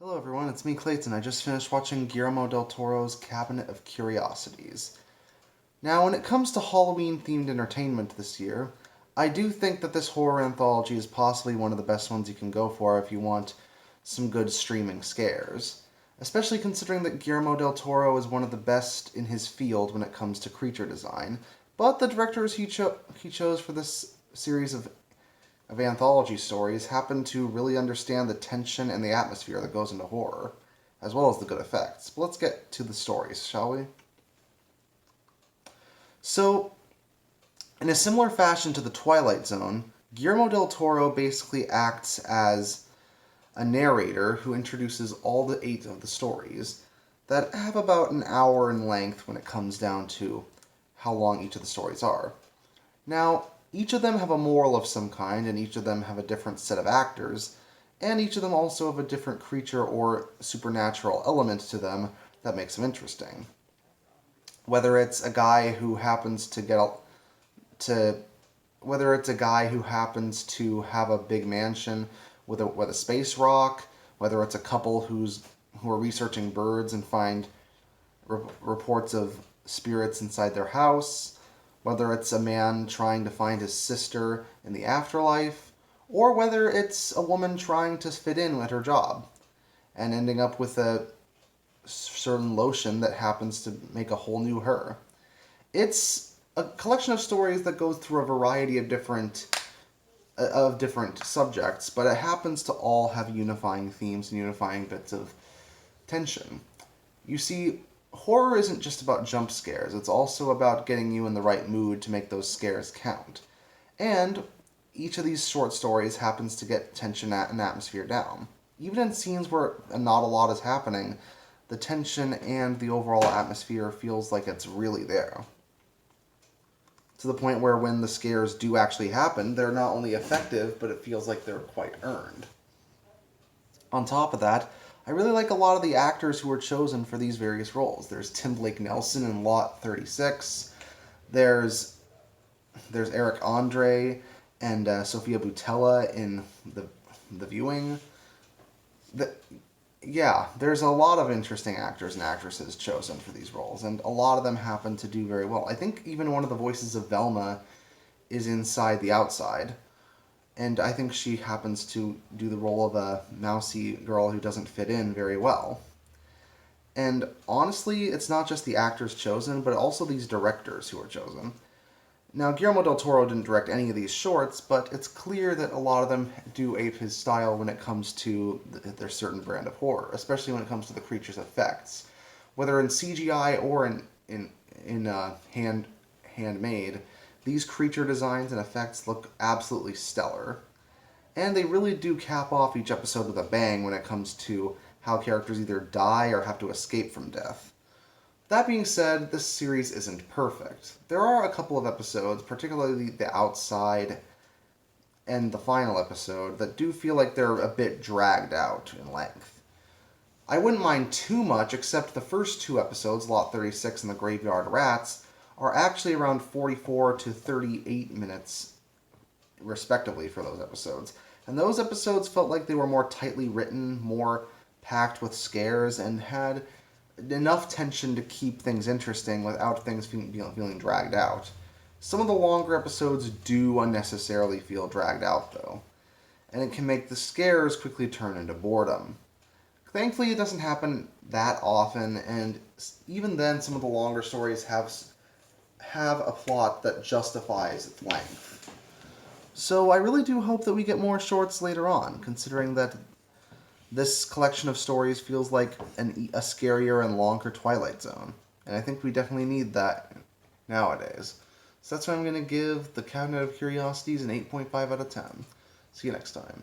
Hello everyone, it's me Clayton. I just finished watching Guillermo Del Toro's Cabinet of Curiosities. Now, when it comes to Halloween-themed entertainment this year, I do think that this horror anthology is possibly one of the best ones you can go for if you want some good streaming scares. Especially considering that Guillermo Del Toro is one of the best in his field when it comes to creature design, but the directors he chose for this series of anthology stories happen to really understand the tension and the atmosphere that goes into horror, as well as the good effects. But let's get to the stories, shall we? So, in a similar fashion to the Twilight Zone, Guillermo del Toro basically acts as a narrator who introduces all the 8 of the stories that have about an hour in length when it comes down to how long each of the stories are. Now, each of them have a moral of some kind, and each of them have a different set of actors, and each of them also have a different creature or supernatural element to them that makes them interesting. Whether it's a guy who happens to whether it's a guy who happens to have a big mansion with a space rock, whether it's a couple who are researching birds and find reports of spirits inside their house, whether it's a man trying to find his sister in the afterlife, or whether it's a woman trying to fit in at her job and ending up with a certain lotion that happens to make a whole new her. It's a collection of stories that goes through a variety of different subjects, but it happens to all have unifying themes and unifying bits of tension. You see, horror isn't just about jump scares, it's also about getting you in the right mood to make those scares count. And each of these short stories happens to get tension and atmosphere down. Even in scenes where not a lot is happening, the tension and the overall atmosphere feels like it's really there. To the point where when the scares do actually happen, they're not only effective, but it feels like they're quite earned. On top of that, I really like a lot of the actors who were chosen for these various roles. There's Tim Blake Nelson in Lot 36. There's Eric Andre and Sofia Boutella in the Viewing. There's a lot of interesting actors and actresses chosen for these roles, and a lot of them happen to do very well. I think even one of the voices of Velma is inside the Outside, and I think she happens to do the role of a mousy girl who doesn't fit in very well. And honestly, it's not just the actors chosen, but also these directors who are chosen. Now, Guillermo del Toro didn't direct any of these shorts, but it's clear that a lot of them do ape his style when it comes to their certain brand of horror, especially when it comes to the creature's effects. Whether in CGI or in handmade, these creature designs and effects look absolutely stellar. And they really do cap off each episode with a bang when it comes to how characters either die or have to escape from death. That being said, this series isn't perfect. There are a couple of episodes, particularly The Outside and the final episode, that do feel like they're a bit dragged out in length. I wouldn't mind too much, except the first 2 episodes, Lot 36 and The Graveyard Rats, are actually around 44 to 38 minutes, respectively, for those episodes. And those episodes felt like they were more tightly written, more packed with scares, and had enough tension to keep things interesting without things feeling dragged out. Some of the longer episodes do unnecessarily feel dragged out, though, and it can make the scares quickly turn into boredom. Thankfully, it doesn't happen that often, and even then, some of the longer stories have a plot that justifies its length. So I really do hope that we get more shorts later on, considering that this collection of stories feels like a scarier and longer Twilight Zone. And I think we definitely need that nowadays. So that's why I'm going to give The Cabinet of Curiosities an 8.5 out of 10. See you next time.